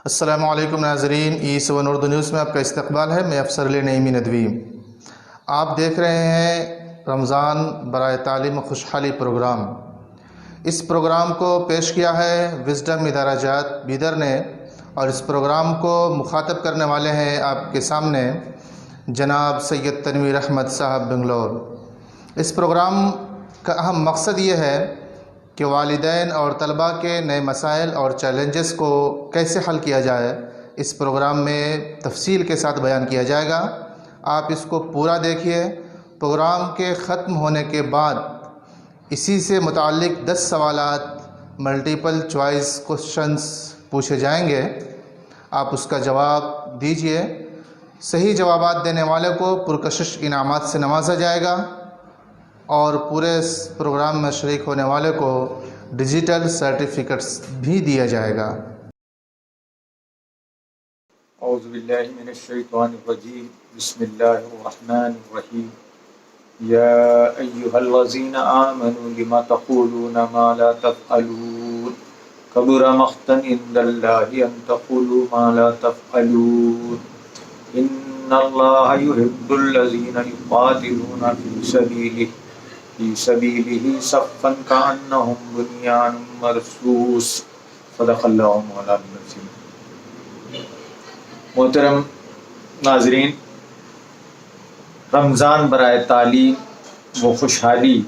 السلام علیکم ناظرین، ای7 اردو نیوز میں آپ کا استقبال ہے۔ میں افسر علی نعیمی ندوی۔ آپ دیکھ رہے ہیں رمضان برائے تعلیم و خوشحالی پروگرام۔ اس پروگرام کو پیش کیا ہے وزڈم ادارہ جات بیدر نے، اور اس پروگرام کو مخاطب کرنے والے ہیں آپ کے سامنے جناب سید تنویر احمد صاحب بنگلور۔ اس پروگرام کا اہم مقصد یہ ہے کہ والدین اور طلباء کے نئے مسائل اور چیلنجز کو کیسے حل کیا جائے، اس پروگرام میں تفصیل کے ساتھ بیان کیا جائے گا۔ آپ اس کو پورا دیکھیے۔ پروگرام کے ختم ہونے کے بعد اسی سے متعلق 10 سوالات ملٹیپل چوائس کوشچنز پوچھے جائیں گے۔ آپ اس کا جواب دیجیے۔ صحیح جوابات دینے والے کو پرکشش انعامات سے نوازا جائے گا، اور پورے پروگرام میں شریک ہونے والے کو ڈیجیٹل سرٹیفکیٹس بھی دیا جائے گا۔ اعوذ باللہ من الشیطان الرجیم، بسم اللہ الرحمن الرحیم۔ یا ایہا الذین آمنوا لم تقولون ما لا تفعلون کبر مقتا عند اللہ ان تقولوا ما لا تفعلون ان اللہ یحب الذین یقاتلون فی سبیلہ صفا کأنہم بنیان مرصوص۔ صدق اللہ مولانا العظیم۔ محترم ناظرین، رمضان برائے تعلیم و خوشحالی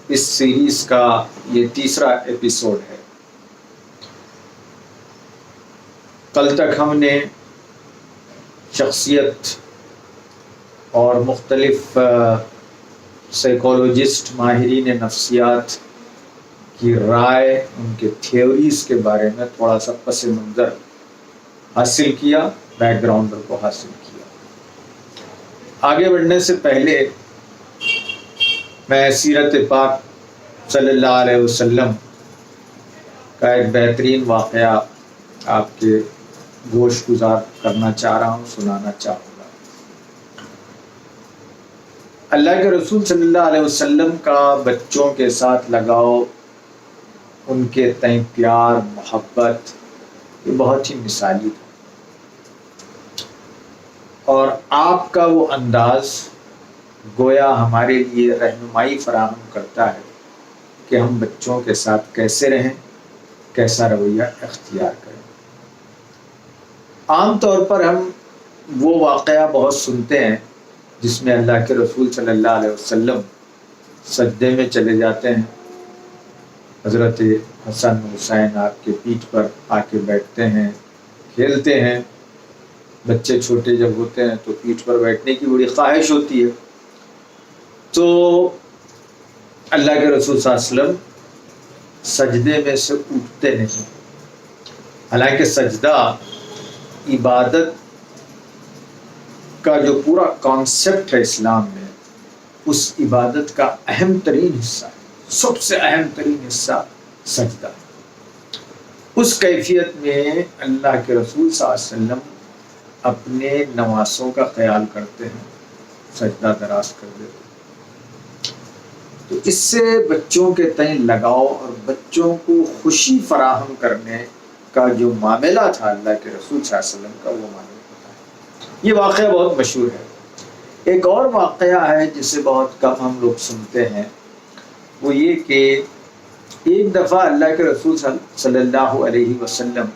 اس سیریز کا یہ تیسرا ایپیسوڈ ہے۔ کل تک ہم نے شخصیت اور مختلف سائیکولوجسٹ، ماہرین نفسیات کی رائے، ان کے تھیوریز کے بارے میں تھوڑا سا پس منظر حاصل کیا، بیک گراؤنڈر کو حاصل کیا۔ آگے بڑھنے سے پہلے میں سیرت پاک صلی اللہ علیہ وسلم کا ایک بہترین واقعہ آپ کے گوش گزار کرنا چاہ رہا ہوں، سنانا چاہوں گا۔ اللہ کے رسول صلی اللہ علیہ وسلم کا بچوں کے ساتھ لگاؤ، ان کے تئیں پیار، محبت، یہ بہت ہی مثالی تھا، اور آپ کا وہ انداز گویا ہمارے لیے رہنمائی فراہم کرتا ہے کہ ہم بچوں کے ساتھ کیسے رہیں، کیسا رویہ اختیار کریں۔ عام طور پر ہم وہ واقعہ بہت سنتے ہیں جس میں اللہ کے رسول صلی اللہ علیہ وسلم سجدے میں چلے جاتے ہیں، حضرت حسن حسین آپ کے پیٹھ پر آ کے بیٹھتے ہیں، کھیلتے ہیں۔ بچے چھوٹے جب ہوتے ہیں تو پیٹھ پر بیٹھنے کی بڑی خواہش ہوتی ہے، تو اللہ کے رسول صلی اللہ علیہ وسلم سجدے میں سے اٹھتے نہیں۔ حالانکہ سجدہ عبادت کا جو پورا کانسیپٹ ہے اسلام میں، اس عبادت کا اہم ترین حصہ ہے، سب سے اہم ترین حصہ سجدہ۔ اس کیفیت میں اللہ کے رسول صلی اللہ علیہ وسلم اپنے نواسوں کا خیال کرتے ہیں، سجدہ دراز کر دیتے ہیں۔ تو اس سے بچوں کے تئیں لگاؤ اور بچوں کو خوشی فراہم کرنے کا جو معاملہ تھا اللہ کے رسول صلی اللہ علیہ وسلم کا، وہ معاملہ ہوتا ہے۔ یہ واقعہ بہت مشہور ہے۔ ایک اور واقعہ ہے جسے بہت کم ہم لوگ سنتے ہیں، وہ یہ کہ ایک دفعہ اللہ کے رسول صلی اللہ علیہ وسلم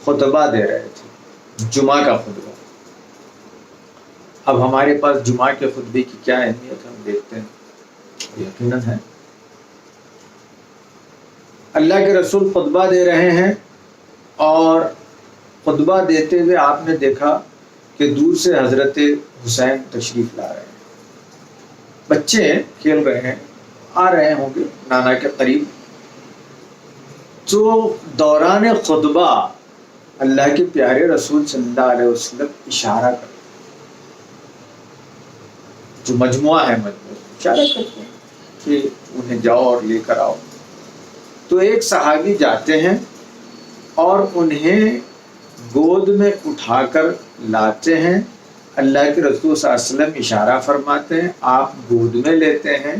خطبہ دے رہے تھے، جمعہ کا خطبہ۔ اب ہمارے پاس جمعہ کے خطبے کی کیا اہمیت ہم دیکھتے ہیں، یقیناً ہے۔ اللہ کے رسول خطبہ دے رہے ہیں، اور خطبہ دیتے ہوئے آپ نے دیکھا کہ دور سے حضرت حسین تشریف لا رہے ہیں۔ بچے ہیں، کھیل رہے ہیں، آ رہے ہوں گے نانا کے قریب۔ تو دوران خطبہ اللہ کے پیارے رسول صلی اللہ علیہ وسلم اشارہ کرتے ہیں، جو مجموعہ ہے اشارہ کرتے ہیں کہ انہیں جاؤ اور لے کر آؤ۔ تو ایک صحابی جاتے ہیں اور انہیں گود میں اٹھا کر لاتے ہیں۔ اللہ کے رسول صلی اللہ علیہ وسلم اشارہ فرماتے ہیں، آپ گود میں لیتے ہیں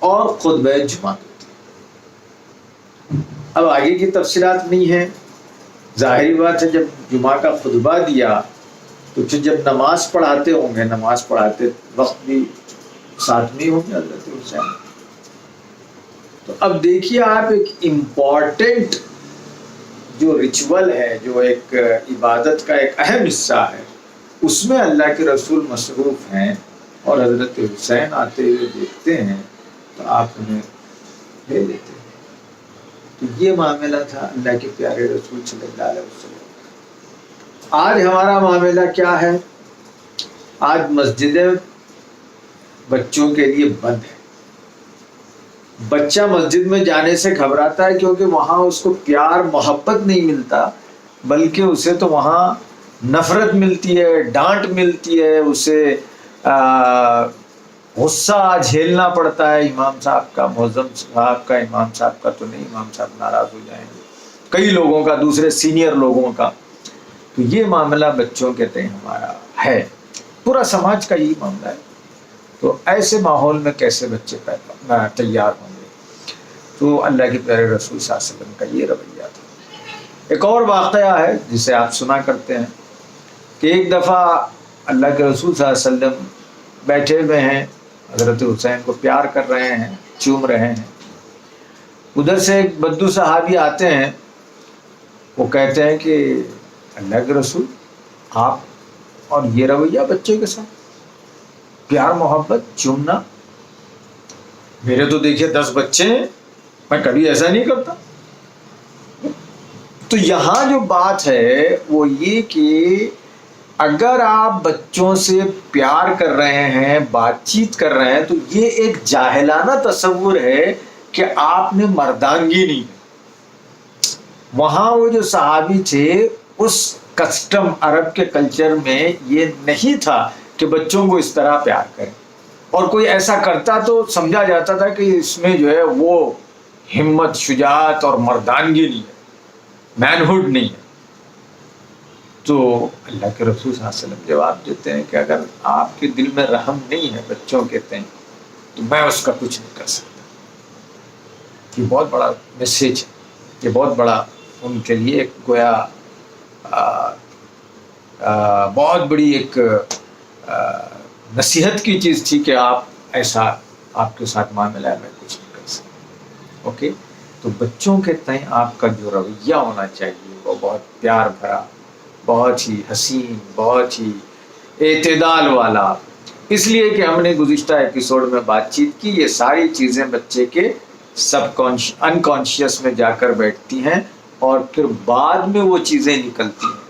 اور خطبہ جمعہ دیتے ہیں۔ اب آگے کی تفصیلات نہیں ہیں، ظاہری بات ہے جب جمعہ کا خطبہ دیا تو پھر جب نماز پڑھاتے ہوں گے، نماز پڑھاتے وقت بھی ساتھ میں ہوں گے حضرت حسین. تو اب دیکھیے آپ، ایک امپورٹنٹ جو ریچول ہے، جو ایک عبادت کا ایک اہم حصہ ہے، اس میں اللہ کے رسول مصروف ہیں اور حضرت حسین آتے ہوئے دیکھتے ہیں تو آپ انہیں لے لیتے ہیں. تو یہ معاملہ تھا اللہ کے پیارے رسول صلی اللہ علیہ وسلم. آج ہمارا معاملہ کیا ہے؟ آج مسجدیں بچوں کے لیے بند ہیں. بچہ مسجد میں جانے سے گھبراتا ہے کیونکہ وہاں اس کو پیار محبت نہیں ملتا، بلکہ اسے تو وہاں نفرت ملتی ہے، ڈانٹ ملتی ہے، اسے غصہ جھیلنا پڑتا ہے. امام صاحب کا، معظم صاحب کا، امام صاحب کا تو نہیں، امام صاحب ناراض ہو جائیں گے، کئی لوگوں کا، دوسرے سینئر لوگوں کا. تو یہ معاملہ بچوں کے تئیں ہمارا ہے، پورا سماج کا یہی معاملہ ہے. تو ایسے ماحول میں کیسے بچے تیار ہوں گے؟ تو اللہ کے پیارے رسول صلی اللہ علیہ وسلم کا یہ رویہ تھا. ایک اور واقعہ ہے جسے آپ سنا کرتے ہیں کہ ایک دفعہ اللہ کے رسول صلی اللہ علیہ وسلم بیٹھے ہوئے ہیں، حضرت حسین کو پیار کر رہے ہیں، چوم رہے ہیں. ادھر سے ایک بدو صحابی آتے ہیں، وہ کہتے ہیں کہ اللہ کے رسول، آپ اور یہ رویہ بچے کے ساتھ، پیار محبت چومنا، میرے تو دیکھیے 10 بچے ہیں، میں کبھی ایسا نہیں کرتا. تو یہاں جو بات ہے وہ یہ کہ اگر آپ بچوں سے پیار کر رہے ہیں، بات چیت کر رہے ہیں، تو یہ ایک جاہلانہ تصور ہے کہ آپ نے مردانگی نہیں. وہاں وہ جو صحابی تھے، اس کسٹم، عرب کے کلچر میں یہ نہیں تھا کہ بچوں کو اس طرح پیار کریں، اور کوئی ایسا کرتا تو سمجھا جاتا تھا کہ اس میں جو ہے وہ ہمت، شجاعت اور مردانگی نہیں ہے، مینہڈ نہیں ہے. تو اللہ کے رسول صلی اللہ علیہ وسلم جواب دیتے ہیں کہ اگر آپ کے دل میں رحم نہیں ہے بچوں کے تئیں تو میں اس کا کچھ نہیں کر سکتا. یہ بہت بڑا میسیج ہے، یہ بہت بڑا ان کے لیے ایک گویا بہت بڑی ایک نصیحت کی چیز تھی کہ آپ ایسا، آپ کے ساتھ معاملہ ہے، میں کچھ نہیں کر سکتا. اوکے. تو بچوں کے تئیں آپ کا جو رویہ ہونا چاہیے وہ بہت پیار بھرا، بہت ہی حسین، بہت ہی اعتدال والا. اس لیے کہ ہم نے گزشتہ ایپیسوڈ میں بات چیت کی، یہ ساری چیزیں بچے کے انکانشیس میں جا کر بیٹھتی ہیں اور پھر بعد میں وہ چیزیں نکلتی ہیں.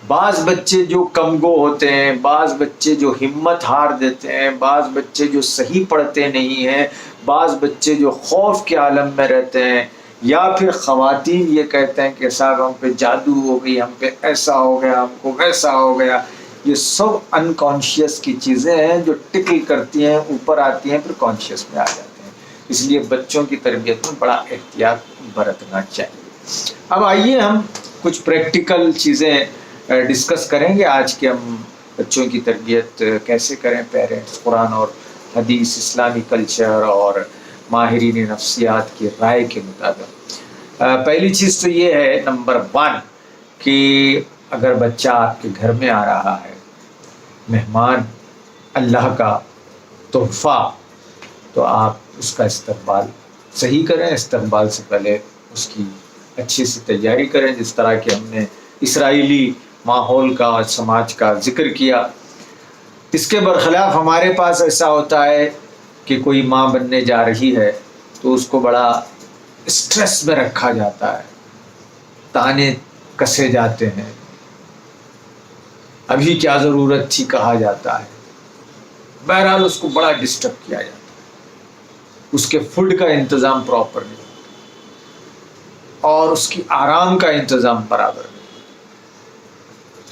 بعض بچے جو کم گو ہوتے ہیں، بعض بچے جو ہمت ہار دیتے ہیں، بعض بچے جو صحیح پڑھتے نہیں ہیں، بعض بچے جو خوف کے عالم میں رہتے ہیں، یا پھر خواتین یہ کہتے ہیں کہ صاحب ہم پہ جادو ہو گئی، ہم پہ ایسا ہو گیا، ہم کو ویسا ہو گیا. یہ سب انکانشیس کی چیزیں ہیں جو ٹکل کرتی ہیں، اوپر آتی ہیں، پھر کانشیس میں آ جاتے ہیں. اس لیے بچوں کی تربیت میں بڑا احتیاط برتنا چاہیے. اب آئیے ہم کچھ پریکٹیکل چیزیں ڈسکس کریں گے آج کے. ہم بچوں کی تربیت کیسے کریں، پیرنٹس قرآن اور حدیث، اسلامی کلچر اور ماہرین نفسیات کی رائے کے مطابق. پہلی چیز تو یہ ہے، نمبر 1، کہ اگر بچہ آپ کے گھر میں آ رہا ہے، مہمان اللہ کا تحفہ، تو آپ اس کا استقبال صحیح کریں. استقبال سے پہلے اس کی اچھی سی تیاری کریں، جس طرح کہ ہم نے اسرائیلی ماحول کا اور سماج کا ذکر کیا. اس کے برخلاف ہمارے پاس ایسا ہوتا ہے کہ کوئی ماں بننے جا رہی ہے تو اس کو بڑا اسٹریس میں رکھا جاتا ہے، تانے کسے جاتے ہیں، ابھی کیا ضرورت تھی کہا جاتا ہے. بہرحال اس کو بڑا ڈسٹرب کیا جاتا ہے، اس کے فوڈ کا انتظام پراپر نہیں ہوتا اور اس کی آرام کا انتظام برابر نہیں.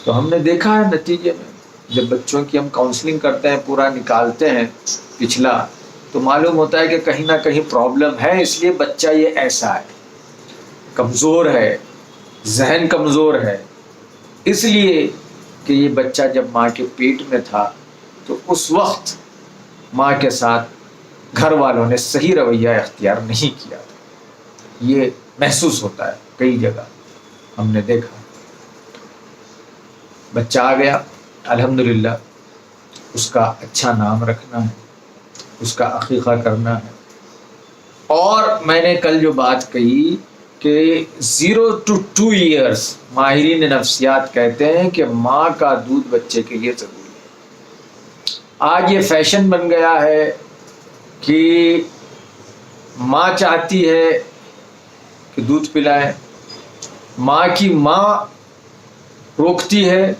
تو ہم نے دیکھا ہے نتیجے میں جب بچوں کی ہم کاؤنسلنگ کرتے ہیں، پورا نکالتے ہیں پچھلا، تو معلوم ہوتا ہے کہ کہیں نہ کہیں پرابلم ہے. اس لیے بچہ یہ ایسا ہے، کمزور ہے، ذہن کمزور ہے، اس لیے کہ یہ بچہ جب ماں کے پیٹ میں تھا تو اس وقت ماں کے ساتھ گھر والوں نے صحیح رویہ اختیار نہیں کیا تھا. یہ محسوس ہوتا ہے کئی جگہ. ہم نے دیکھا بچہ آ گیا، الحمدللہ اس کا اچھا نام رکھنا ہے، اس کا عقیقہ کرنا ہے. اور میں نے کل جو بات کہی کہ 0 to 2 years ماہرین نفسیات کہتے ہیں کہ ماں کا دودھ بچے کے لیے ضروری ہے. آج یہ فیشن بن گیا ہے کہ ماں چاہتی ہے کہ دودھ پلائے، ماں کی ماں روکتی ہے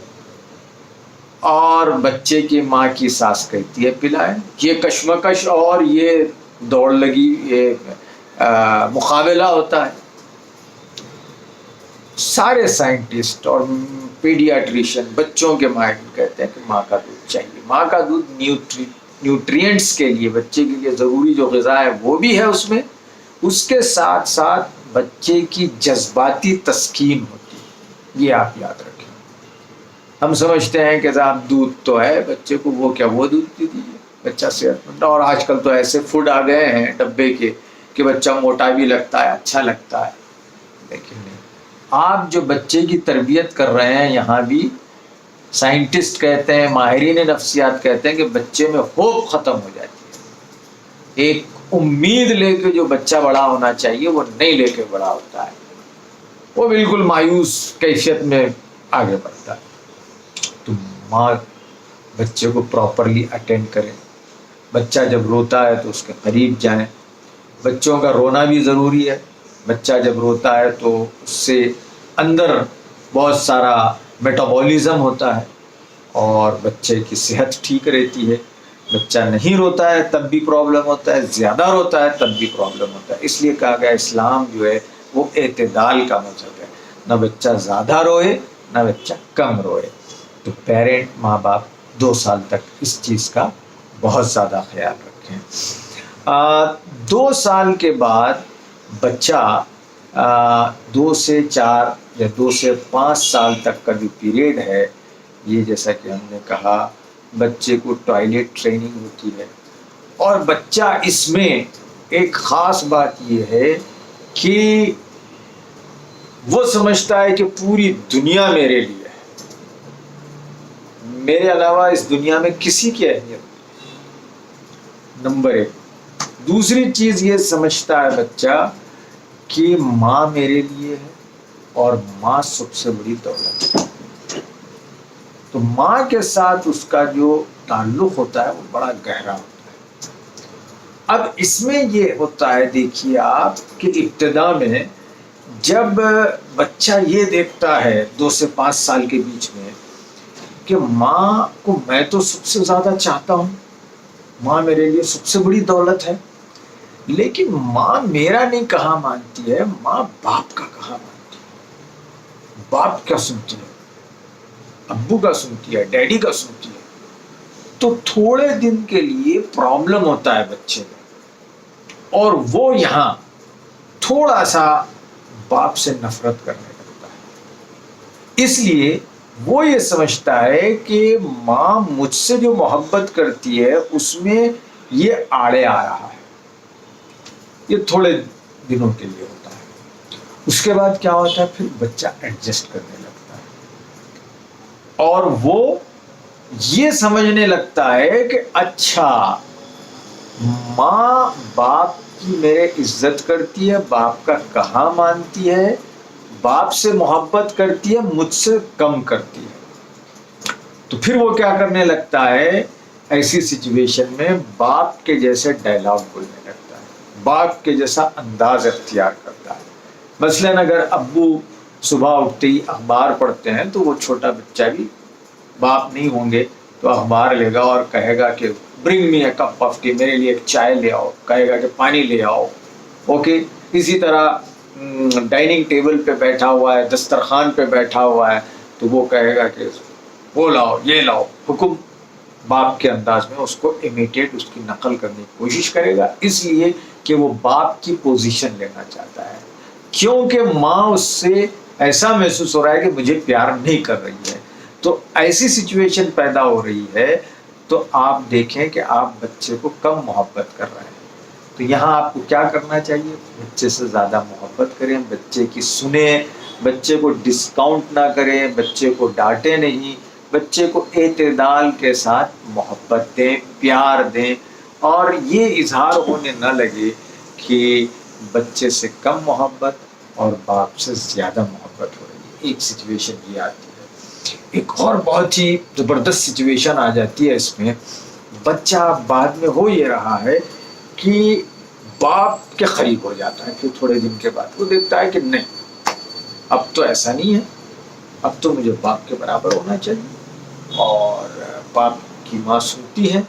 اور بچے کی ماں کی ساس کہتی ہے پلائے. یہ کشمکش اور یہ دوڑ لگی، یہ مقابلہ ہوتا ہے. سارے سائنٹسٹ اور پیڈیاٹریشین بچوں کے ماہر کہتے ہیں کہ ماں کا دودھ چاہیے. ماں کا دودھ نیوٹرینٹس کے لیے، بچے کے لیے ضروری جو غذا ہے وہ بھی ہے اس میں، اس کے ساتھ ساتھ بچے کی جذباتی تسکین ہوتی ہے. یہ آپ یاد رکھیں. ہم سمجھتے ہیں کہ صاحب دودھ تو ہے بچے کو، وہ کیا وہ دودھ دے دیجیے بچہ صحت مند. اور آج کل تو ایسے فوڈ آ گئے ہیں ڈبے کے کہ بچہ موٹا بھی لگتا ہے، اچھا لگتا ہے. لیکن نہیں، آپ جو بچے کی تربیت کر رہے ہیں، یہاں بھی سائنٹسٹ کہتے ہیں، ماہرین نفسیات کہتے ہیں کہ بچے میں ہوپ ختم ہو جاتی ہے. ایک امید لے کے جو بچہ بڑا ہونا چاہیے وہ نہیں لے کے بڑا ہوتا ہے، وہ بالکل مایوس کیفیت میں آگے بڑھتا ہے. تو ماں بچے کو پراپرلی اٹینڈ کرے. بچہ جب روتا ہے تو اس کے قریب جائیں. بچوں کا رونا بھی ضروری ہے. بچہ جب روتا ہے تو اس سے اندر بہت سارا میٹابولزم ہوتا ہے اور بچے کی صحت ٹھیک رہتی ہے. بچہ نہیں روتا ہے تب بھی پرابلم ہوتا ہے، زیادہ روتا ہے تب بھی پرابلم ہوتا ہے. اس لیے کہا گیا اسلام جو ہے وہ اعتدال کا مذہب ہے. نہ بچہ زیادہ روئے نہ بچہ کم روئے. تو پیرنٹ، ماں باپ 2 سال تک اس چیز کا بہت زیادہ خیال رکھیں. 2 سال کے بعد بچہ 2 سے 4 یا 2 سے 5 سال تک کا جو پیریڈ ہے، یہ جیسا کہ ہم نے کہا بچے کو ٹوائلٹ ٹریننگ ہوتی ہے. اور بچہ اس میں ایک خاص بات یہ ہے کہ وہ سمجھتا ہے کہ پوری دنیا میرے لیے ہے، میرے علاوہ اس دنیا میں کسی کی اہمیت نہیں. نمبر 1. دوسری چیز یہ سمجھتا ہے بچہ کہ ماں میرے لیے ہے اور ماں سب سے بڑی دولت ہے. تو ماں کے ساتھ اس کا جو تعلق ہوتا ہے وہ بڑا گہرا ہوتا ہے. اب اس میں یہ ہوتا ہے، دیکھیے آپ کہ ابتدا میں جب بچہ یہ دیکھتا ہے 2 سے 5 سال کے بیچ میں کہ ماں کو میں تو سب سے زیادہ چاہتا ہوں، ماں میرے لیے سب سے بڑی دولت ہے، لیکن ماں میرا نہیں کہاں مانتی ہے، ماں باپ کا کہاں مانتی ہے. باپ کیا سنتی ہے، ابو کا سنتی ہے، ڈیڈی کا سنتی ہے. تو تھوڑے دن کے لیے پرابلم ہوتا ہے بچے میں، اور وہ یہاں تھوڑا سا باپ سے نفرت کرنے لگتا ہے. اس لیے وہ یہ سمجھتا ہے کہ ماں مجھ سے جو محبت کرتی ہے اس میں یہ آڑے آ رہا ہے. یہ تھوڑے دنوں کے لیے ہوتا ہے. اس کے بعد کیا ہوتا ہے، پھر بچہ ایڈجسٹ کرنے لگتا ہے اور وہ یہ سمجھنے لگتا ہے کہ اچھا ماں باپ کی میرے عزت کرتی ہے، باپ کا کہاں مانتی ہے، باپ سے محبت کرتی ہے، مجھ سے کم کرتی ہے. تو پھر وہ کیا کرنے لگتا ہے، ایسی سچویشن میں باپ کے جیسے ڈائلاگ بولنے لگتا ہے، باپ کے جیسا انداز اختیار کرتا ہے. مثلاً اگر ابو صبح اٹھتے ہی اخبار پڑھتے ہیں تو وہ چھوٹا بچہ بھی، باپ نہیں ہوں گے تو اخبار لے گا اور کہے گا کہ برنگ می اے کپ آف ٹی، میرے لیے ایک چائے لے آؤ، کہے گا کہ پانی لے آؤ. اوکے. اسی طرح ڈائننگ ٹیبل پہ بیٹھا ہوا ہے، دسترخوان پہ بیٹھا ہوا ہے تو وہ کہے گا کہ وہ لاؤ، یہ لاؤ. حکم باپ کے انداز میں اس کو امیٹیٹ، اس کی نقل کرنے کی کوشش کرے گا، اس لیے کہ وہ باپ کی پوزیشن لینا چاہتا ہے، کیونکہ ماں اس سے ایسا محسوس ہو رہا ہے کہ مجھے پیار نہیں کر رہی ہے. تو ایسی سچویشن پیدا ہو رہی ہے تو آپ دیکھیں کہ آپ بچے کو کم محبت کر رہے ہیں. تو یہاں آپ کو کیا کرنا چاہیے؟ بچے سے زیادہ محبت کریں، بچے کی سنیں، بچے کو ڈسکاؤنٹ نہ کریں، بچے کو ڈانٹیں نہیں، بچے کو اعتدال کے ساتھ محبت دیں، پیار دیں، اور یہ اظہار ہونے نہ لگے کہ بچے سے کم محبت اور باپ سے زیادہ محبت ہو رہی ہے۔ ایک سچویشن یہ آتی ہے۔ ایک اور بہت ہی زبردست سچویشن آ جاتی ہے اس میں، بچہ بعد میں ہو یہ رہا ہے کہ باپ کے قریب ہو جاتا ہے، پھر تھوڑے دن کے بعد وہ دیکھتا ہے کہ نہیں، اب تو ایسا نہیں ہے، اب تو مجھے باپ کے برابر ہونا چاہیے، اور باپ کی ماں سنتی ہے۔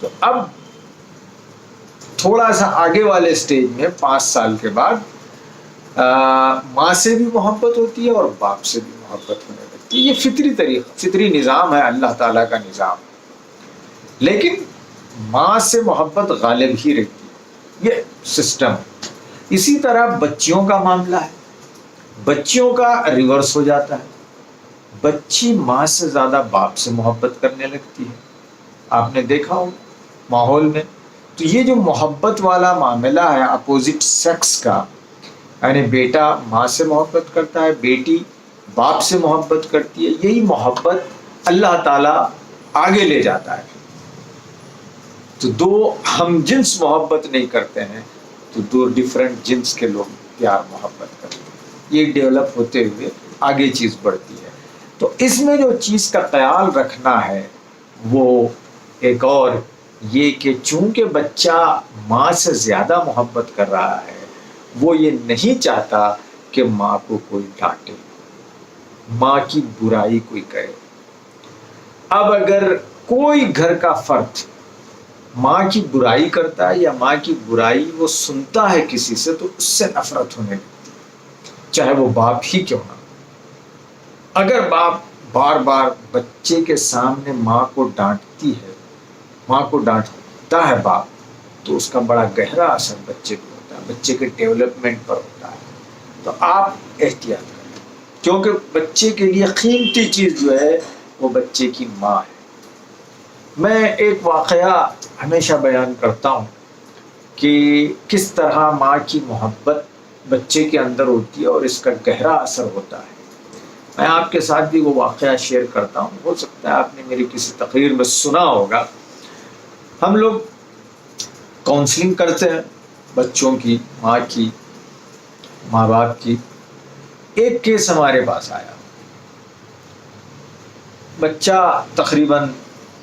تو اب تھوڑا سا آگے والے سٹیج میں 5 سال کے بعد ماں سے بھی محبت ہوتی ہے اور باپ سے بھی محبت ہونے لگتی ہے۔ یہ فطری طریقہ، فطری نظام ہے، اللہ تعالیٰ کا نظام، لیکن ماں سے محبت غالب ہی رہتی ہے، یہ سسٹم ہے۔ اسی طرح بچیوں کا معاملہ ہے، بچیوں کا ریورس ہو جاتا ہے، بچی ماں سے زیادہ باپ سے محبت کرنے لگتی ہے۔ آپ نے دیکھا ہو ماحول میں، تو یہ جو محبت والا معاملہ ہے اپوزٹ سیکس کا، یعنی بیٹا ماں سے محبت کرتا ہے، بیٹی باپ سے محبت کرتی ہے، یہی محبت اللہ تعالیٰ آگے لے جاتا ہے۔ تو دو ہم جنس محبت نہیں کرتے ہیں، تو دو ڈیفرنٹ جنس کے لوگ پیار محبت کرتے ہیں، یہ ڈیولپ ہوتے ہوئے آگے چیز بڑھتی ہے۔ تو اس میں جو چیز کا خیال رکھنا ہے وہ ایک اور یہ کہ چونکہ بچہ ماں سے زیادہ محبت کر رہا ہے، وہ یہ نہیں چاہتا کہ ماں کو کوئی ڈانٹے، ماں کی برائی کوئی کرے۔ اب اگر کوئی گھر کا فرد ماں کی برائی کرتا ہے یا ماں کی برائی وہ سنتا ہے کسی سے، تو اس سے نفرت ہونے لگتی ہے، چاہے وہ باپ ہی کیوں نہ۔ اگر باپ بار بار بچے کے سامنے ماں کو ڈانٹتی ہے، ماں کو ڈانٹتا ہے باپ، تو اس کا بڑا گہرا اثر بچے پہ ہوتا ہے، بچے کے ڈیولپمنٹ پر ہوتا ہے۔ تو آپ احتیاط کریں، کیونکہ بچے کے لیے قیمتی چیز جو ہے وہ بچے کی ماں ہے۔ میں ایک واقعہ ہمیشہ بیان کرتا ہوں کہ کس طرح ماں کی محبت بچے کے اندر ہوتی ہے اور اس کا گہرا اثر ہوتا ہے۔ میں آپ کے ساتھ بھی وہ واقعہ شیئر کرتا ہوں، ہو سکتا ہے آپ نے میری کسی تقریر میں سنا ہوگا۔ ہم لوگ کاؤنسلنگ کرتے ہیں بچوں کی، ماں کی، ماں باپ کی۔ ایک کیس ہمارے پاس آیا، بچہ تقریباً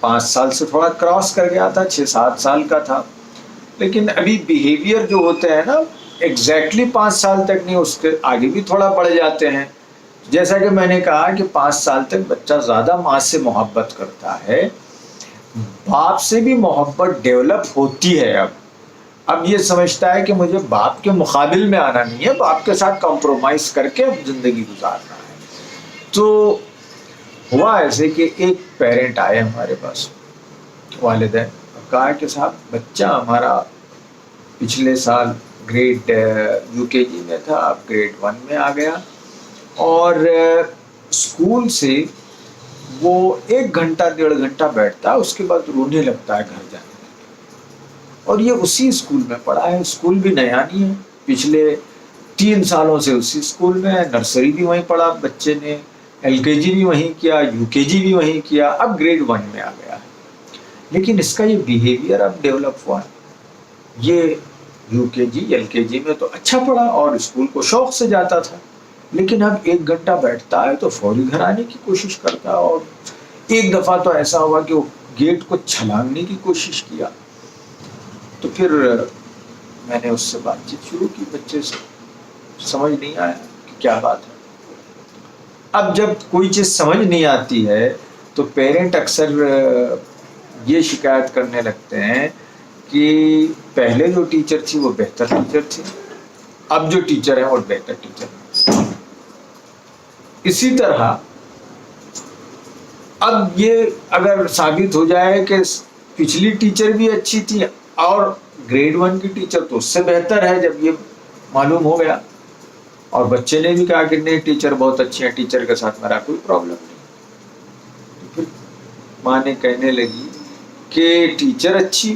5 سال سے تھوڑا کراس کر گیا تھا، 6-7 سال کا تھا، لیکن ابھی بیہیویئر جو ہوتے ہیں نا ایگزیکٹلی 5 سال تک نہیں، اس کے آگے بھی تھوڑا بڑھ جاتے ہیں۔ جیسا کہ میں نے کہا کہ 5 سال تک بچہ زیادہ ماں سے محبت کرتا ہے، باپ سے بھی محبت ڈیولپ ہوتی ہے۔ اب یہ سمجھتا ہے کہ مجھے باپ کے مقابل میں آنا نہیں ہے، باپ کے ساتھ کمپرومائز کر کے اب زندگی گزارنا ہے۔ تو ہوا ایسے کہ ایک پیرنٹ آئے ہمارے پاس، والدین، کہا کہ صاحب بچہ ہمارا پچھلے سال گریڈ UKG میں تھا، اب گریڈ 1 میں آ گیا، اور اسکول سے وہ 1 گھنٹہ 1.5 گھنٹہ بیٹھتا ہے، اس کے بعد رونے لگتا ہے گھر جانے کے، اور یہ اسی اسکول میں پڑھا ہے، اسکول بھی نیا نہیں ہے، پچھلے 3 سالوں سے اسی اسکول میں ہے، نرسری بھی وہیں پڑھا بچے نے، LKG بھی وہیں کیا، UKG بھی وہیں کیا، اب گریڈ 1 میں آ گیا ہے۔ لیکن اس کا یہ بیہیویئر اب ڈیولپ ہوا ہے، یہ UKG LKG میں تو اچھا پڑھا اور اسکول کو شوق سے جاتا تھا، لیکن اب 1 گھنٹہ بیٹھتا ہے تو فوری گھر آنے کی کوشش کرتا ہے، اور ایک دفعہ تو ایسا ہوا کہ وہ گیٹ کو چھلانگنے کی کوشش کیا۔ تو پھر میں نے اس سے بات چیت شروع کی، بچے سے، سمجھ نہیں آیا کہ کیا بات ہے۔ اب جب کوئی چیز سمجھ نہیں آتی ہے تو پیرنٹ اکثر یہ شکایت کرنے لگتے ہیں کہ پہلے جو ٹیچر تھی وہ بہتر ٹیچر تھی، اب جو ٹیچر ہے وہ بہتر ٹیچر ہے۔ اسی طرح اب یہ اگر ثابت ہو جائے کہ پچھلی ٹیچر بھی اچھی تھی اور گریڈ 1 کی ٹیچر تو اس سے بہتر ہے، جب یہ معلوم ہو گیا اور بچے نے بھی کہا کہ نہیں ٹیچر بہت اچھی ہے، ٹیچر کے ساتھ میرا کوئی پرابلم نہیں، تو پھر ماں نے کہنے لگی کہ ٹیچر اچھی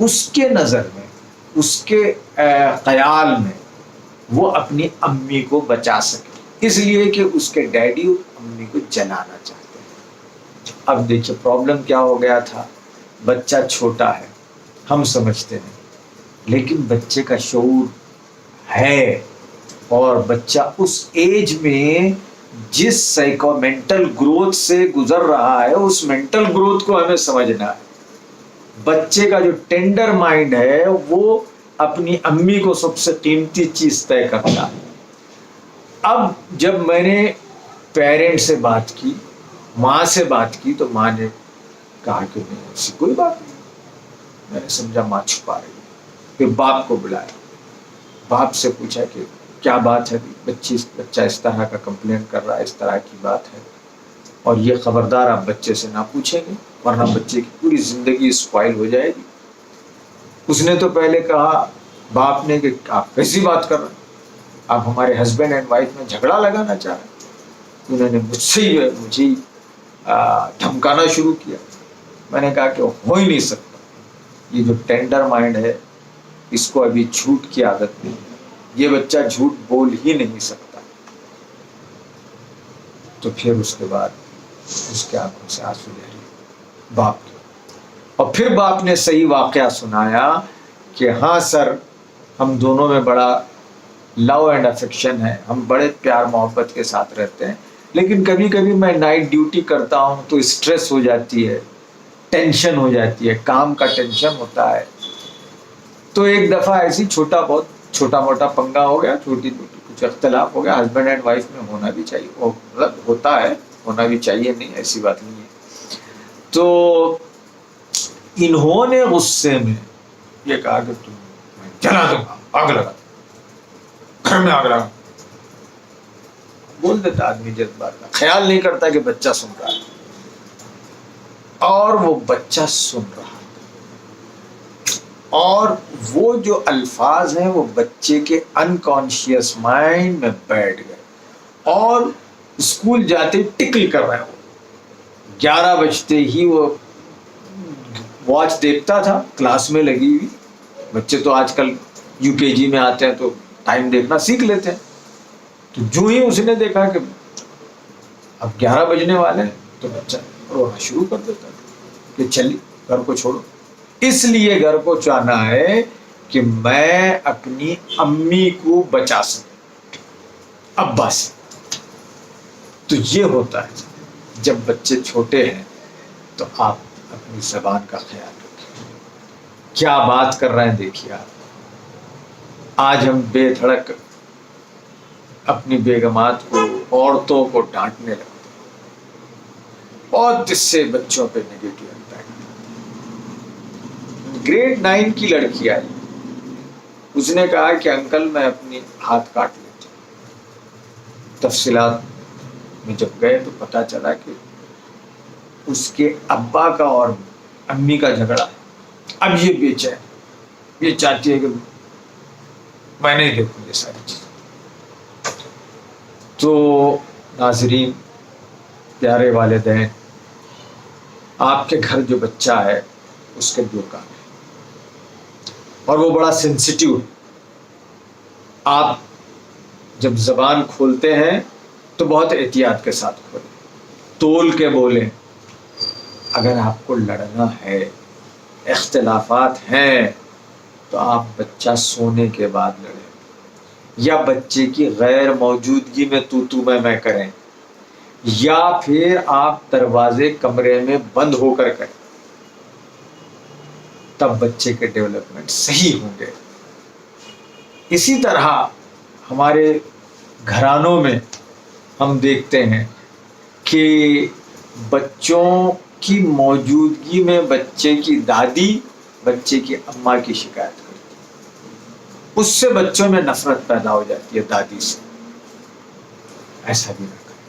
اس کے نظر میں، اس کے خیال میں وہ اپنی امی کو بچا سکے، اس لیے کہ اس کے ڈیڈی امی کو جلانا چاہتے ہیں۔ اب دیکھیے پرابلم کیا ہو گیا تھا، بچہ چھوٹا ہے، ہم سمجھتے ہیں، لیکن بچے کا شعور ہے، اور بچہ اس ایج میں جس سائیکو مینٹل گروتھ سے گزر رہا ہے، اس مینٹل گروتھ کو ہمیں سمجھنا ہے۔ بچے کا جو ٹینڈر مائنڈ ہے وہ اپنی امی کو سب سے قیمتی چیز طے کرتا ہے۔ اب جب میں نے پیرنٹ سے بات کی، ماں سے بات کی، تو ماں نے کہا کہ نہیں، ایسی کوئی بات نہیں۔ میں نے سمجھا ماں چھپا رہی ہے۔ پھر باپ کو بلایا، باپ سے پوچھا کہ کیا بات ہے، بچہ اس طرح کا کمپلین کر رہا ہے، اس طرح کی بات ہے، اور یہ خبردار آپ بچے سے نہ پوچھیں گے ورنہ بچے کی پوری زندگی اسپائل ہو جائے گی۔ اس نے تو پہلے کہا باپ نے کہ آپ کیسی بات کر رہے ہیں، آپ ہمارے ہسبینڈ اینڈ وائف میں جھگڑا لگانا چاہ رہے ہیں۔ انہوں نے مجھے دھمکانا شروع کیا۔ میں نے کہا کہ ہو ہی نہیں سکتا، یہ جو ٹینڈر مائنڈ ہے اس کو ابھی جھوٹ کی عادت نہیں ہے، یہ بچہ جھوٹ بول ہی نہیں سکتا۔ تو پھر اس کے بعد اس کے آنکھوں سے آنسو بہہ رہے باپ کے، اور پھر باپ نے صحیح واقعہ سنایا کہ ہاں سر، ہم دونوں میں بڑا لو اینڈ افیکشن ہے، ہم بڑے پیار محبت کے ساتھ رہتے ہیں، لیکن کبھی کبھی میں نائٹ ڈیوٹی کرتا ہوں تو اسٹریس ہو جاتی ہے، ٹینشن ہو جاتی ہے، کام کا ٹینشن ہوتا ہے، تو ایک دفعہ ایسی چھوٹا موٹا پنگا ہو گیا، چھوٹی موٹی کچھ اختلاف ہو گیا، ہسبینڈ اینڈ وائف میں ہونا بھی چاہیے، وہ مطلب ہوتا ہے، ہونا بھی چاہیے، نہیں ایسی بات نہیں ہے۔ تو انہوں نے غصے میں یہ کہا کہ تم میں جلا دوں گا، آگ لگا گھر میں، آگ لگا بول دیتا آدمی جذبات کا، خیال نہیں کرتا کہ بچہ سن رہا ہے، اور وہ بچہ سن رہا ہے، اور وہ جو الفاظ ہیں وہ بچے کے انکانشیس مائنڈ میں بیٹھ گئے، اور اسکول جاتے ٹکل کر رہے ہو، 11 بجتے ہی وہ واچ دیکھتا تھا، کلاس میں لگی ہوئی، بچے تو آج کل UKG میں آتے ہیں تو ٹائم دیکھنا سیکھ لیتے ہیں، تو جو ہی اس نے دیکھا کہ اب 11 بجنے والے ہیں تو بچہ رونا شروع کر دیتا تھا کہ چلیے گھر کو چھوڑو، اس لیے گھر کو چاہنا ہے کہ میں اپنی امی کو بچا سکوں، ابا سے۔ تو یہ ہوتا ہے جب بچے چھوٹے ہیں تو آپ اپنی زبان کا خیال رکھیں، کیا بات کر رہے ہیں دیکھیے آپ۔ آج ہم بے دھڑک اپنی بیگمات کو، عورتوں کو ڈانٹنے لگتے ہیں، بہت اس سے بچوں پہ نگیٹو امپیکٹ۔ گریڈ 9 کی لڑکی آئی، اس نے کہا کہ انکل میں اپنی ہاتھ کاٹ لیتی ہوں۔ تفصیلات میں جب گئے تو پتا چلا کہ اس کے ابا کا اور امی کا جھگڑا ہے، اب یہ بے چین، یہ چاہتی ہے کہ میں نہیں دیکھوں یہ ساری چیزیں۔ تو ناظرین، پیارے والدین، آپ کے گھر جو بچہ ہے اس کے 2 کام ہیں، اور وہ بڑا سینسیٹیو ہے۔ آپ جب زبان کھولتے ہیں تو بہت احتیاط کے ساتھ کھولیں، تول کے بولیں۔ اگر آپ کو لڑنا ہے، اختلافات ہیں، تو آپ بچہ سونے کے بعد لڑیں، یا بچے کی غیر موجودگی میں تو میں کریں، یا پھر آپ دروازے کمرے میں بند ہو کر کریں، تب بچے کے ڈیولپمنٹ صحیح ہوں گے۔ اسی طرح ہمارے گھرانوں میں ہم دیکھتے ہیں کہ بچوں کی موجودگی میں بچے کی دادی بچے کی اماں کی شکایت کرتی ہے، اس سے بچوں میں نفرت پیدا ہو جاتی ہے دادی سے۔ ایسا بھی نہ کریں۔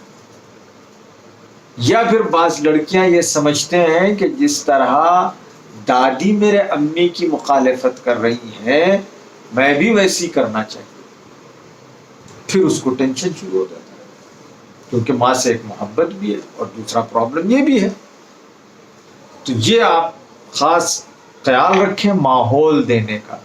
یا پھر بعض لڑکیاں یہ سمجھتے ہیں کہ جس طرح دادی میرے امی کی مخالفت کر رہی ہیں میں بھی ویسی کرنا چاہیے، پھر اس کو ٹینشن شروع ہو جاتا ہے، کیونکہ ماں سے ایک محبت بھی ہے اور دوسرا پرابلم یہ بھی ہے۔ تو یہ آپ خاص خیال رکھیں ماحول دینے کا.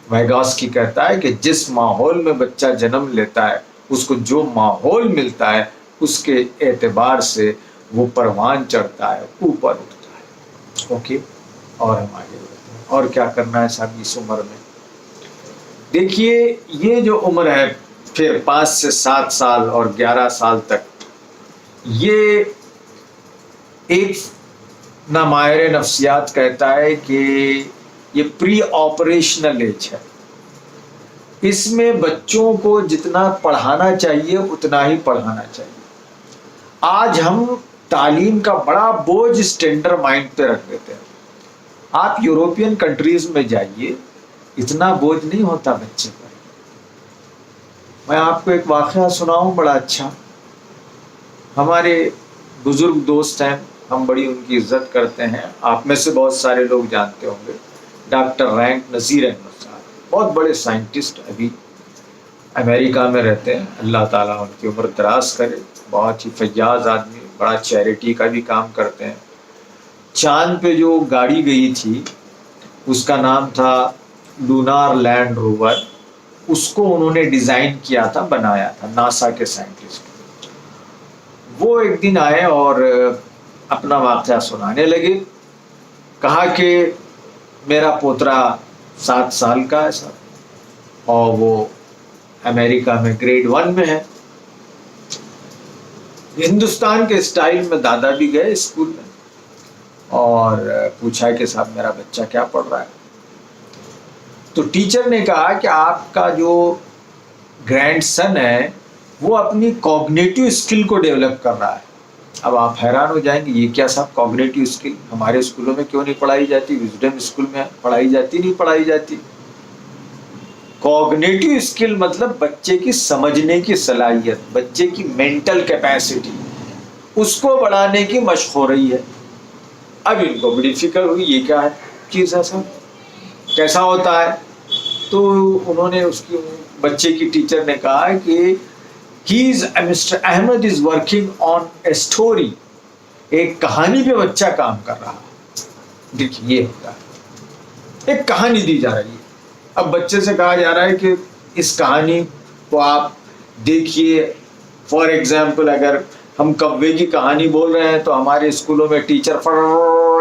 ویگاسکی کہتا ہے کہ جس ماحول میں بچہ جنم لیتا ہے اس کو جو ماحول ملتا ہے اس کے اعتبار سے وہ پروان چڑھتا ہے, اوپر اٹھتا ہے. اوکے, اور ہم آگے بڑھتے ہیں. اور کیا کرنا ہے صاحب اس عمر میں؟ دیکھیے یہ جو عمر ہے پھر 5 سے 7 سال اور 11 سال تک, یہ ایک نہ ماہر نفسیات کہتا ہے کہ یہ پری آپریشنل ایج ہے. اس میں بچوں کو جتنا پڑھانا چاہیے اتنا ہی پڑھانا چاہیے. آج ہم تعلیم کا بڑا بوجھ اسٹینڈرڈ مائنڈ پہ رکھ دیتے ہیں. آپ یوروپین کنٹریز میں جائیے, اتنا بوجھ نہیں ہوتا بچے پر. میں آپ کو ایک واقعہ سناؤں بڑا اچھا. ہمارے بزرگ دوست ہیں, ہم بڑی ان کی عزت کرتے ہیں, آپ میں سے بہت سارے لوگ جانتے ہوں گے, ڈاکٹر رینک نذیر احمد صاحب, بہت بڑے سائنٹسٹ, ابھی امریکہ میں رہتے ہیں. اللہ تعالیٰ ان کی عمر دراز کرے. بہت ہی فیاض آدمی, بڑا چیریٹی کا بھی کام کرتے ہیں. چاند پہ جو گاڑی گئی تھی اس کا نام تھا لونار لینڈ روور. اس کو انہوں نے ڈیزائن کیا تھا, بنایا تھا, ناسا کے سائنٹسٹ. وہ ایک دن آئے اور اپنا واقعہ سنانے لگے. کہا کہ میرا پوترا 7 سال کا ہے سر, اور وہ امریکہ میں گریڈ 1 میں ہے. ہندوستان کے اسٹائل میں دادا بھی گئے اسکول میں اور پوچھا کہ صاحب میرا بچہ کیا پڑھ رہا ہے. تو ٹیچر نے کہا کہ آپ کا جو گرینڈ سن ہے وہ اپنی کوگنیٹو اسکل کو ڈیولپ کر رہا ہے. اب آپ حیران ہو جائیں گے یہ کیا صاحب کوگنیٹو اسکل, ہمارے اسکولوں میں کیوں نہیں پڑھائی جاتی؟ وزڈم اسکول میں پڑھائی جاتی, نہیں پڑھائی جاتی. کوگنیٹو اسکل مطلب بچے کی سمجھنے کی صلاحیت, بچے کی مینٹل کیپیسٹی, اس کو بڑھانے کی مشق ہو رہی ہے. اب ان کو بڑی فکر ہوئی یہ کیا ہے چیز ہے سر, کیسا ہوتا ہے؟ تو انہوں نے اس کی بچے کی ٹیچر نے کہا کہ Mr Ahmed is working on a story, ایک کہانی پہ بچہ کام کر رہا. دیکھیے یہ ہوتا ہے, ایک کہانی دی جا رہی ہے. اب بچے سے کہا جا رہا ہے کہ اس کہانی کو آپ دیکھیے. فار ایگزامپل اگر ہم کوے کی کہانی بول رہے ہیں تو ہمارے اسکولوں میں ٹیچر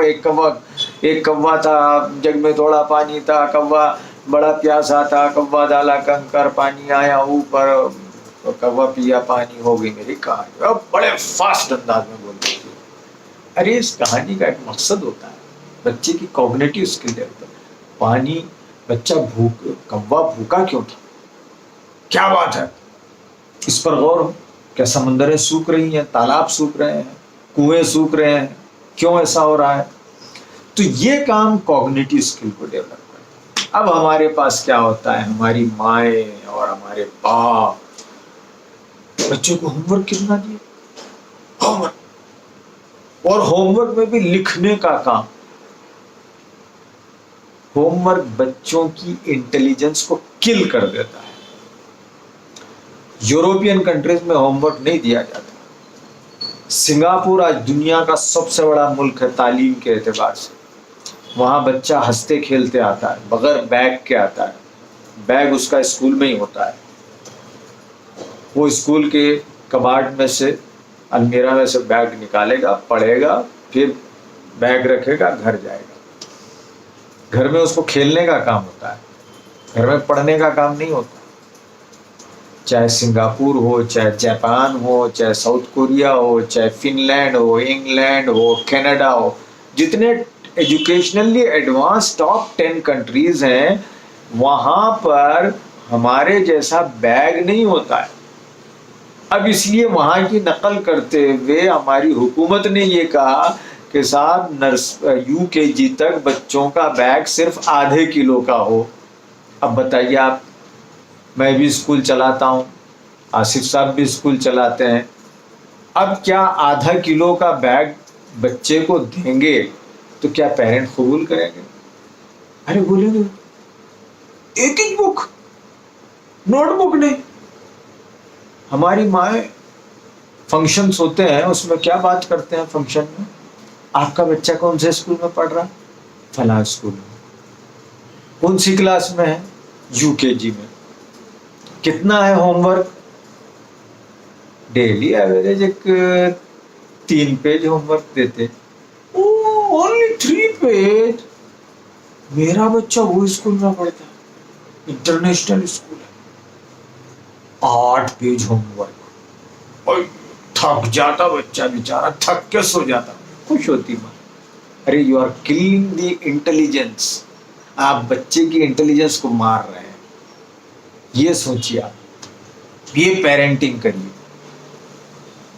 ایک کوا تھا, جگ میں تھوڑا پانی تھا, کوا بڑا پیاسا تھا, کوا ڈالا کنکر, پانی آیا اوپر, کوا پیا, پانی, ہو گئی میری کہانی. اب بڑے فاسٹ انداز میں بولتے تھے. ارے اس کہانی کا ایک مقصد ہوتا ہے بچے کی کوگنیٹو اسکل ڈیولپ. پانی, بچہ کوا بھوکا کیوں تھا, کیا بات ہے, اس پر غور ہو. کیا سمندریں سوکھ رہی ہیں, تالاب سوکھ رہے ہیں, کنویں سوکھ رہے ہیں, کیوں ایسا ہو رہا ہے؟ تو یہ کام کوگنیٹو اسکل کو ڈیولپ کرتا ہے. اب ہمارے پاس کیا ہوتا ہے, ہماری مائیں اور ہمارے باپ بچوں کو ہوم ورک کتنا دیا, ہوم ورک, اور ہوم ورک میں بھی لکھنے کا کام. ہوم ورک بچوں کی انٹیلیجنس کو کل کر دیتا ہے. یوروپین کنٹریز میں ہوم ورک نہیں دیا جاتا. سنگاپور آج دنیا کا سب سے بڑا ملک ہے تعلیم کے اعتبار سے. وہاں بچہ ہنستے کھیلتے آتا ہے, بغیر بیگ کے آتا ہے. بیگ اس کا اسکول میں ہی ہوتا ہے. وہ اسکول کے کباڑ میں سے, المیرا میں سے بیگ نکالے گا, پڑھے گا, پھر بیگ رکھے گا, گھر جائے گا. گھر میں اس کو کھیلنے کا کام ہوتا ہے, گھر میں پڑھنے کا کام نہیں ہوتا. چاہے سنگاپور ہو, چاہے جاپان ہو, چاہے ساؤتھ کوریا ہو, چاہے فن لینڈ ہو, انگلینڈ ہو, کینیڈا ہو, جتنے ایجوکیشنلی ایڈوانس ٹاپ 10 کنٹریز ہیں وہاں پر ہمارے جیسا بیگ نہیں ہوتا ہے. اب اس لیے وہاں کی نقل کرتے ہوئے ہماری حکومت نے یہ کہا کہ صاحب یو کے جی تک بچوں کا بیگ صرف آدھے کلو کا ہو. اب بتائیے آپ, میں بھی اسکول چلاتا ہوں, آصف صاحب بھی اسکول چلاتے ہیں. اب کیا آدھا کلو کا بیگ بچے کو دیں گے تو کیا پیرنٹ قبول کریں گے؟ ارے بولیں گے ایک ایک بک, نوٹ بک نہیں. ہماری مائیں فنکشنز ہوتے ہیں اس میں کیا بات کرتے ہیں فنکشن میں, آپ کا بچہ کون سے اسکول میں پڑھ رہا ہے؟ فلاں اسکول میں. کون سی کلاس میں ہے؟ UKG میں. کتنا ہے homework? Daily average 3 page homework دیتے. Only 3 page. میرا بچہ وہ اسکول میں پڑھتا ہے، انٹرنیشنل اسکول ہے، 8 پیج ہوم ورک. تھک جاتا بچہ بیچارہ، تھک کے سو جاتا. خوش ہوتی ماں، ارے you are killing the intelligence, آپ بچے کی انٹیلیجنس کو مار رہے ہیں. یہ سوچیے آپ، یہ پیرنٹنگ کریے.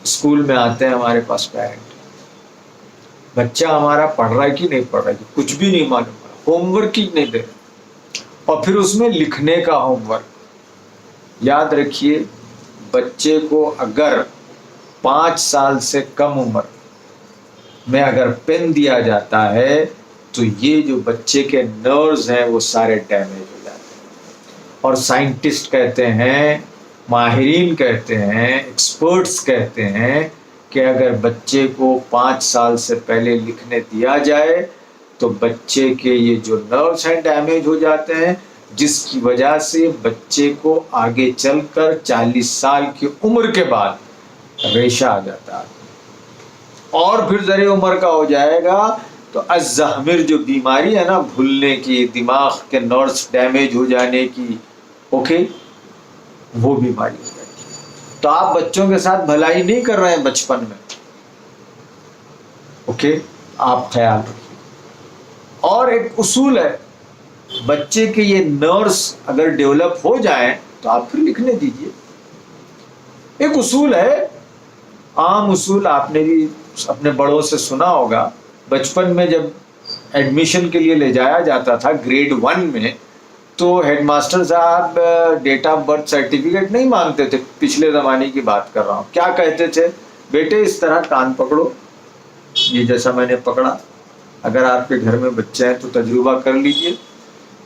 اسکول میں آتے ہیں ہمارے پاس پیرنٹ، بچہ ہمارا پڑھ رہا ہے کہ نہیں پڑھ رہا ہے، کچھ بھی نہیں معلوم، ہوم ورک ہی نہیں دے. اور پھر اس میں لکھنے کا ہوم ورک. یاد رکھیے، بچے کو اگر 5 سال سے کم عمر میں اگر پین دیا جاتا ہے تو یہ جو بچے کے نروز ہیں وہ سارے ڈیمیج ہو جاتے ہیں. اور سائنٹسٹ کہتے ہیں، ماہرین کہتے ہیں، ایکسپرٹس کہتے ہیں کہ اگر بچے کو 5 سال سے پہلے لکھنے دیا جائے تو بچے کے یہ جو نروز ہیں ڈیمیج ہو جاتے ہیں، جس کی وجہ سے بچے کو آگے چل کر 40 سال کی عمر کے بعد ریشہ آ جاتا ہے. اور پھر زر عمر کا ہو جائے گا تو الزہمر جو بیماری ہے نا، بھولنے کی، دماغ کے نروز ڈیمیج ہو جانے کی، اوکے، وہ بیماری ہو جاتی ہے. تو آپ بچوں کے ساتھ بھلائی نہیں کر رہے ہیں بچپن میں، اوکے، آپ خیال رکھیے. اور ایک اصول ہے، بچے کے یہ نروز اگر ڈیولپ ہو جائیں تو آپ پھر لکھنے دیجئے. ایک اصول ہے، عام اصول، آپ نے بھی اپنے بڑوں سے سنا ہوگا. بچپن میں جب ایڈمیشن کے لیے لے جایا جاتا تھا گریڈ 1 میں، تو ہیڈ ماسٹر صاحب ڈیٹ آف برتھ سرٹیفکیٹ نہیں مانگتے تھے. پچھلے زمانے کی بات کر رہا ہوں. کیا کہتے تھے؟ بیٹے اس طرح کان پکڑو، یہ جیسا میں نے پکڑا. اگر آپ کے گھر میں بچہ ہے تو تجربہ کر لیجئے،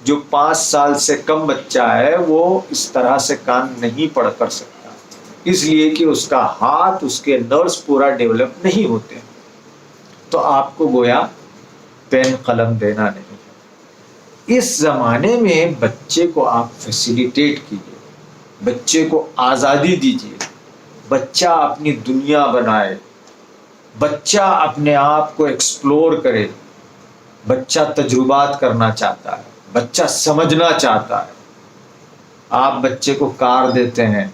جو 5 سال سے کم بچہ ہے وہ اس طرح سے کان نہیں پڑھ کر سکتا، اس لیے کہ اس کا ہاتھ، اس کے نروز پورا ڈیولپ نہیں ہوتے. تو آپ کو گویا پین قلم دینا نہیں ہے. اس زمانے میں بچے کو آپ فیسیلیٹیٹ کیجیے، بچے کو آزادی دیجیے، بچہ اپنی دنیا بنائے، بچہ اپنے آپ کو ایکسپلور کرے. بچہ تجربات کرنا چاہتا ہے، بچہ سمجھنا چاہتا ہے. آپ بچے کو کار دیتے ہیں،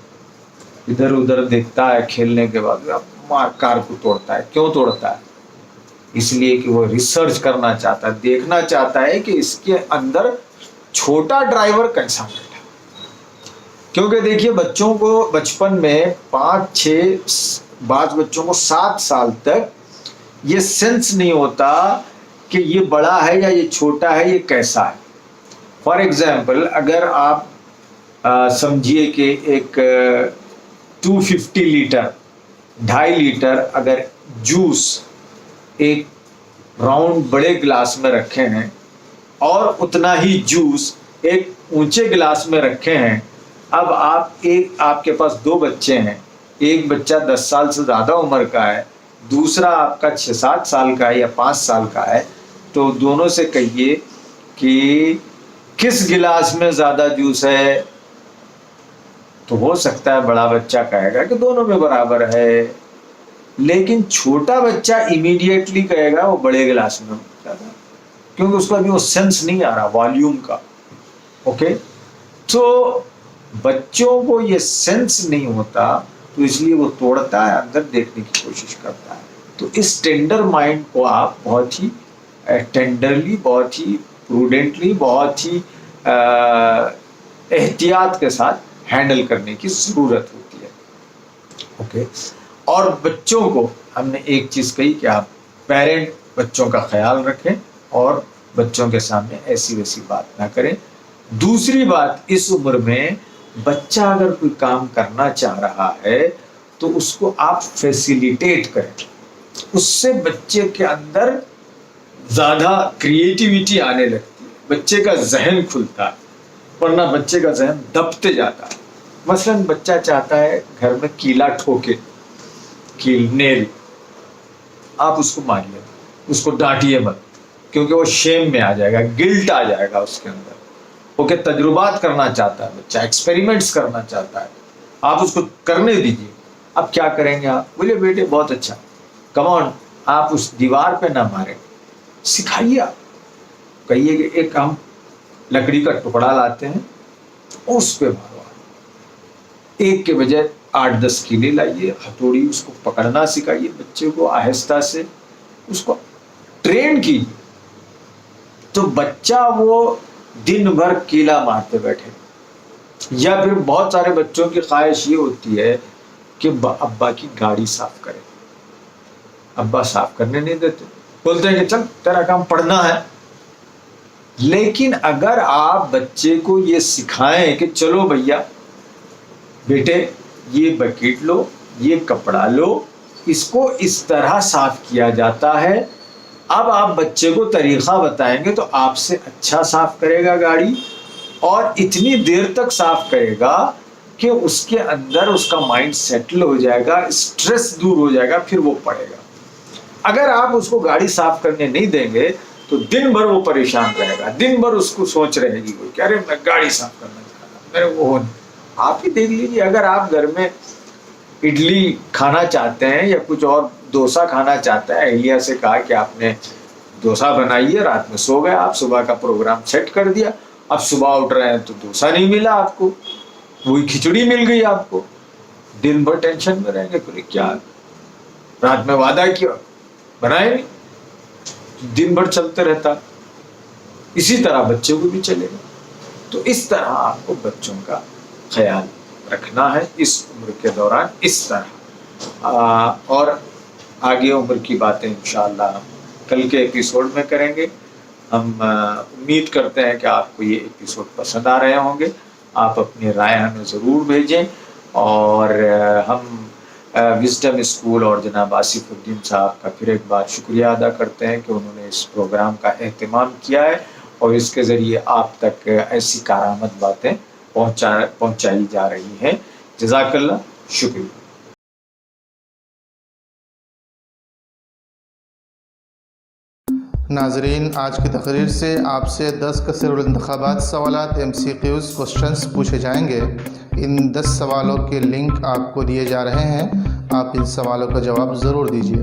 ادھر ادھر دیکھتا ہے، کھیلنے کے بعد کار کو توڑتا ہے. کیوں توڑتا ہے؟ اس لیے کہ وہ ریسرچ کرنا چاہتا ہے، دیکھنا چاہتا ہے کہ اس کے اندر چھوٹا ڈرائیور کیسا بیٹھا. کیونکہ دیکھیے، بچوں کو بچپن میں 5-6، بعض بچوں کو 7 سال تک یہ سینس نہیں ہوتا کہ یہ بڑا ہے یا یہ چھوٹا ہے، یہ کیسا ہے. فار ایگزامپل، اگر آپ سمجھیے کہ ایک 250 لیٹر، 2.5 لیٹر اگر جوس ایک راؤنڈ بڑے گلاس میں رکھے ہیں اور اتنا ہی جوس ایک اونچے گلاس میں رکھے ہیں. اب آپ کے پاس 2 بچے ہیں، ایک بچہ 10 سال سے زیادہ عمر کا ہے، دوسرا آپ کا 6-7 سال کا ہے یا 5 سال کا ہے. تو دونوں سے کہیے کہ کس گلاس میں زیادہ جوس ہے. تو ہو سکتا ہے بڑا بچہ کہے گا کہ دونوں میں برابر ہے، لیکن چھوٹا بچہ امیڈیٹلی کہے گا وہ بڑے گلاس میں زیادہ، کیونکہ اس کو ابھی وہ سینس نہیں آ رہا والیوم کا. اوکے، تو بچوں کو یہ سینس نہیں ہوتا، تو اس لیے وہ توڑتا ہے، اندر دیکھنے کی کوشش کرتا ہے. تو اس ٹینڈر مائنڈ کو آپ بہت ہی ٹینڈرلی، بہت ہی پروڈنٹلی، بہت ہی احتیاط کے ساتھ ہینڈل کرنے کی ضرورت ہوتی ہے. اوکے، اور بچوں کو ہم نے ایک چیز کہی کہ آپ پیرنٹ بچوں کا خیال رکھیں اور بچوں کے سامنے ایسی ویسی بات نہ کریں. دوسری بات، اس عمر میں بچہ اگر کوئی کام کرنا چاہ رہا ہے تو اس کو آپ فیسیلیٹیٹ کریں، اس سے بچے کے اندر زیادہ کریٹیویٹی آنے لگتی ہے، بچے کا ذہن کھلتا ہے، ورنہ بچے کا ذہن دبتے جاتا ہے. مثلا بچہ چاہتا ہے گھر میں کیلا ٹھوکے، نیل، آپ اس کو ماریے، اس کو ڈانٹیے مت، کیونکہ وہ شیم میں آ جائے گا، گلٹ آ جائے گا اس کے اندر. وہ کہ تجربات کرنا چاہتا ہے بچہ، ایکسپیریمنٹس کرنا چاہتا ہے، آپ اس کو کرنے دیجیے۔ اب کیا کریں گے آپ؟ بولے بیٹے بہت اچھا، کم آن، آپ اس دیوار پہ نہ ماریں، سکھائیے، آپ کہیے کہ ایک ہم لکڑی کا ٹکڑا لاتے ہیں، اس پہ مارو، ایک کے بجائے 8-10 کیلے لائیے، ہتھوڑی اس کو پکڑنا سکھائیے، بچے کو آہستہ سے اس کو ٹرین کیجیے، تو بچہ وہ دن بھر کیلا مارتے بیٹھے۔ یا پھر بہت سارے بچوں کی خواہش یہ ہوتی ہے کہ ابا کی گاڑی صاف کرے، ابا صاف کرنے نہیں دیتے، بولتے ہیں کہ چل تیرا کام پڑھنا ہے۔ لیکن اگر آپ بچے کو یہ سکھائیں کہ چلو بھیا بیٹے یہ بکیٹ لو، یہ کپڑا لو، اس کو اس طرح صاف کیا جاتا ہے، اب آپ بچے کو طریقہ بتائیں گے تو آپ سے اچھا صاف کرے گا گاڑی، اور اتنی دیر تک صاف کرے گا کہ اس کے اندر اس کا مائنڈ سیٹل ہو جائے گا، اسٹریس دور ہو جائے گا، پھر وہ پڑھے گا۔ اگر آپ اس کو گاڑی صاف کرنے نہیں دیں گے تو دن بھر وہ پریشان رہے گا، دن بھر اس کو سوچ رہے گی کوئی کہ ارے میں گاڑی صاف کرنا چاہتا، میرے وہ نہیں۔ آپ ہی دیکھ لیجیے، اگر آپ گھر میں اڈلی کھانا چاہتے ہیں یا کچھ اور ڈوسا کھانا چاہتا ہے، اہلیہ سے کہا کہ آپ نے ڈوسا بنائیے، رات میں سو گئے آپ، صبح کا پروگرام سیٹ کر دیا، اب صبح اٹھ رہے ہیں تو ڈوسا نہیں ملا آپ کو، وہی کھچڑی مل گئی آپ کو، دن بھر ٹینشن میں رہیں گے، پھر کیا رات میں وعدہ کیا بنائے نہیں، دن بھر چلتے رہتا۔ اسی طرح بچے کو بھی چلے گا۔ تو اس طرح آپ کو بچوں کا خیال رکھنا ہے اس عمر کے دوران، اس طرح۔ اور آگے عمر کی باتیں انشاءاللہ ہم کل کے ایپیسوڈ میں کریں گے۔ ہم امید کرتے ہیں کہ آپ کو یہ ایپیسوڈ پسند آ رہے ہوں گے، آپ اپنی رائے ہمیں ضرور بھیجیں، اور ہم وزڈم اسکول اور جناب آصف الدین صاحب کا پھر ایک بار شکریہ ادا کرتے ہیں کہ انہوں نے اس پروگرام کا اہتمام کیا ہے اور اس کے ذریعے آپ تک ایسی کارآمد باتیں پہنچائی جا رہی ہیں۔ جزاک اللہ، شکریہ۔ ناظرین، آج کی تقریر سے آپ سے 10 کثیر الانتخابات سوالات MCQs کوسچنز پوچھے جائیں گے۔ ان 10 سوالوں کے لنک آپ کو دیے جا رہے ہیں، آپ ان سوالوں کا جواب ضرور دیجیے۔